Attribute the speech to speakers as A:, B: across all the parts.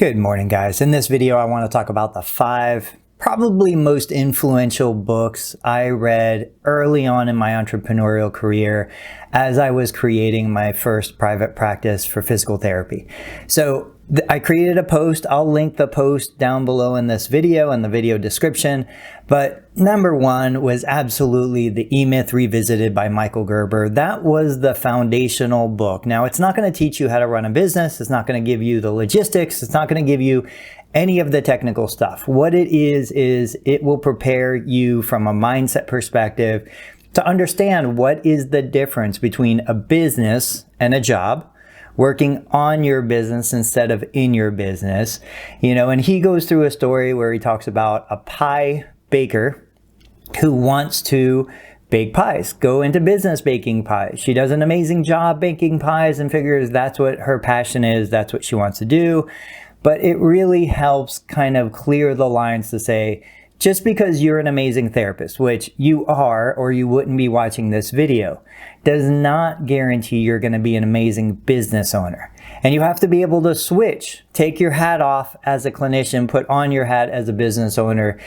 A: Good morning, guys. In this video, I want to talk about the 5 probably most influential books I read early on in my entrepreneurial career as I was creating my first private practice for physical therapy. So I created a post. I'll link the post down below in this video and the video description. But number 1 was absolutely the E-Myth Revisited by Michael Gerber. That was the foundational book. Now, it's not going to teach you how to run a business. It's not going to give you the logistics. It's not going to give you any of the technical stuff. What it is it will prepare you from a mindset perspective to understand what is the difference between a business and a job, working on your business instead of in your business. And he goes through a story where he talks about a pie baker who wants to bake pies, go into business baking pies. She does an amazing job baking pies and figures that's what her passion is, that's what she wants to do. But it really helps kind of clear the lines to say, just because you're an amazing therapist, which you are, or you wouldn't be watching this video, does not guarantee you're going to be an amazing business owner. And you have to be able to switch, take your hat off as a clinician, put on your hat as a business owner,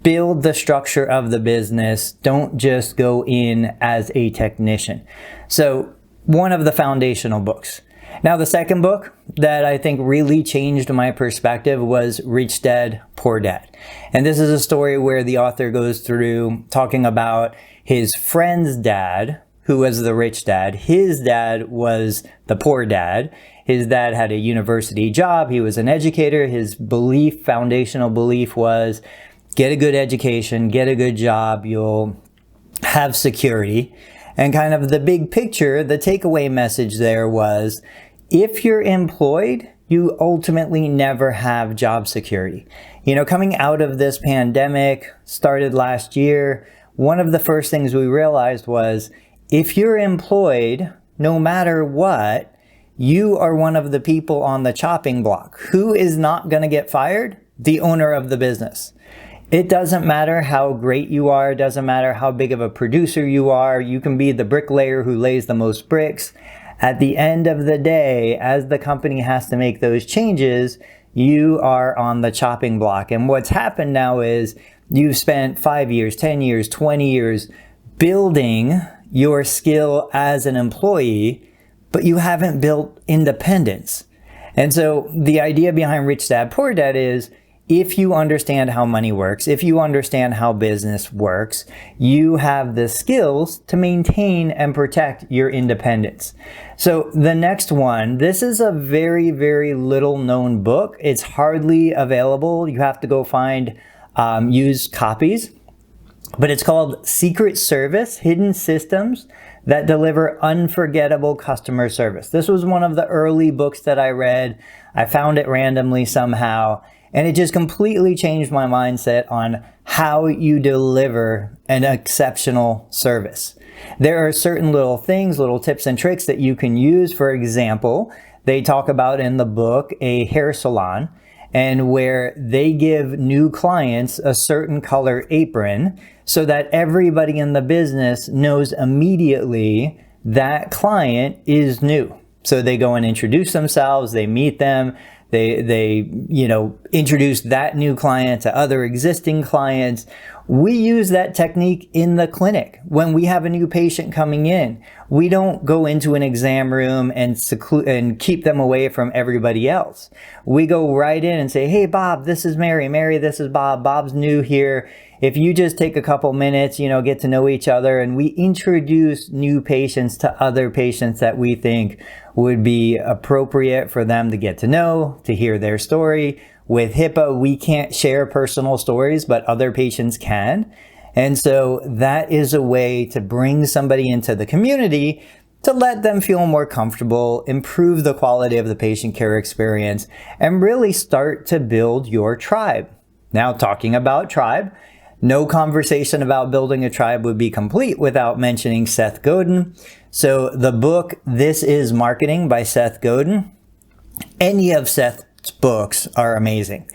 A: build the structure of the business. Don't just go in as a technician. So one of the foundational books. Now, the second book that I think really changed my perspective was Rich Dad, Poor Dad. And this is a story where the author goes through talking about his friend's dad, who was the rich dad. His dad was the poor dad. His dad had a university job. He was an educator. His foundational belief was get a good education, get a good job, you'll have security. And kind of the big picture, the takeaway message there was, if you're employed, you ultimately never have job security. Coming out of this pandemic, started last year, one of the first things we realized was, if you're employed, no matter what, you are one of the people on the chopping block. Who is not going to get fired? The owner of the business. It doesn't matter how great you are. It doesn't matter how big of a producer you are. You can be the bricklayer who lays the most bricks. At the end of the day, as the company has to make those changes, you are on the chopping block. And what's happened now is you've spent 5 years, 10 years, 20 years building your skill as an employee, but you haven't built independence. And so the idea behind Rich Dad, Poor Dad is, if you understand how money works, if you understand how business works, you have the skills to maintain and protect your independence. So the next one, this is a very, very little known book. It's hardly available. You have to go find used copies. But it's called Secret Service: Hidden Systems That Deliver Unforgettable Customer Service. This was one of the early books that I read. I found it randomly somehow. And it just completely changed my mindset on how you deliver an exceptional service. There are certain little things, little tips and tricks that you can use. For example, they talk about in the book a hair salon, and where they give new clients a certain color apron so that everybody in the business knows immediately that client is new. So they go and introduce themselves, they meet them, They introduce that new client to other existing clients. We use that technique in the clinic. When we have a new patient coming in, we don't go into an exam room and keep them away from everybody else. We go right in and say, hey, Bob, this is Mary. Mary, this is Bob. Bob's new here. If you just take a couple minutes, get to know each other, and we introduce new patients to other patients that we think would be appropriate for them to get to know, to hear their story. With HIPAA, we can't share personal stories, but other patients can. And so that is a way to bring somebody into the community to let them feel more comfortable, improve the quality of the patient care experience, and really start to build your tribe. Now, talking about tribe, no conversation about building a tribe would be complete without mentioning Seth Godin. So the book, This is Marketing by Seth Godin. Any of Seth's books are amazing.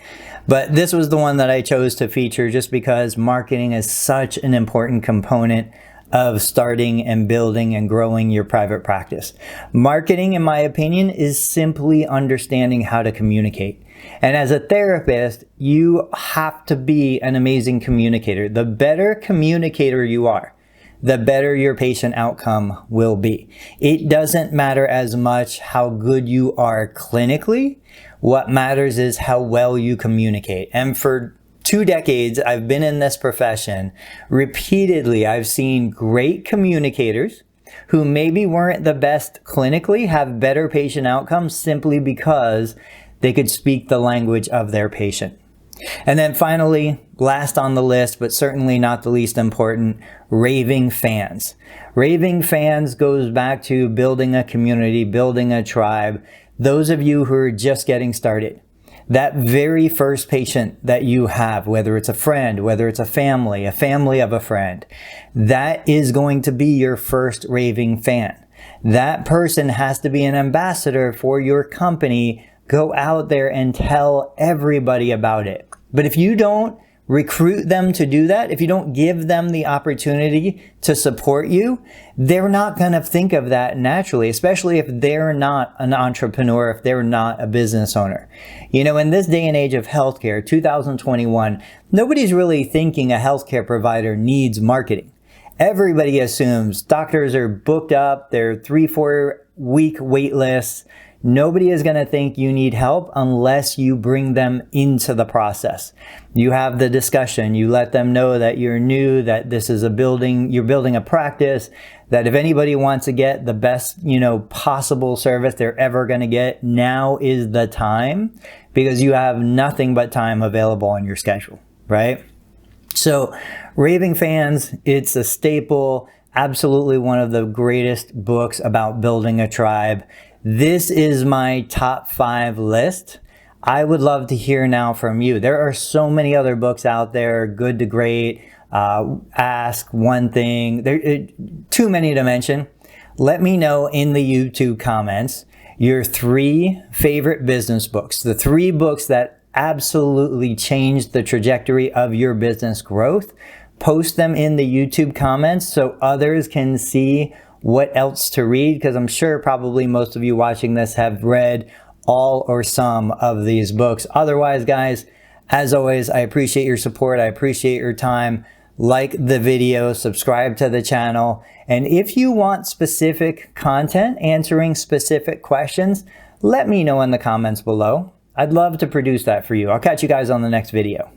A: But this was the one that I chose to feature just because marketing is such an important component of starting and building and growing your private practice. Marketing, in my opinion, is simply understanding how to communicate. And as a therapist, you have to be an amazing communicator. The better communicator you are, the better your patient outcome will be. It doesn't matter as much how good you are clinically. What matters is how well you communicate. And for 2 decades, I've been in this profession. Repeatedly, I've seen great communicators who maybe weren't the best clinically have better patient outcomes simply because they could speak the language of their patient. And then finally, last on the list, but certainly not the least important, raving fans. Raving fans goes back to building a community, building a tribe. Those of you who are just getting started, that very first patient that you have, whether it's a friend, whether it's a family of a friend, that is going to be your first raving fan. That person has to be an ambassador for your company. Go out there and tell everybody about it. But if you don't recruit them to do that, if you don't give them the opportunity to support you, they're not going to think of that naturally, especially if they're not an entrepreneur, if they're not a business owner. You know, in this day and age of healthcare, 2021, nobody's really thinking a healthcare provider needs marketing. Everybody assumes doctors are booked up, they're 3-4 week wait lists. Nobody is going to think you need help unless you bring them into the process. You have the discussion, you let them know that you're new, that this is you're building a practice, that if anybody wants to get the best, possible service they're ever going to get, now is the time, because you have nothing but time available on your schedule, right? So raving fans, it's a staple, absolutely one of the greatest books about building a tribe. This is my top 5 list. I would love to hear now from you. There are so many other books out there, Good to Great, Ask One Thing. There too many to mention. Let me know in the YouTube comments your 3 favorite business books, the 3 books that absolutely changed the trajectory of your business growth. Post them in the YouTube comments so others can see what else to read, because I'm sure probably most of you watching this have read all or some of these books. Otherwise, guys, as always, I appreciate your support. I appreciate your time. Like the video, subscribe to the channel. And if you want specific content answering specific questions, let me know in the comments below. I'd love to produce that for you. I'll catch you guys on the next video.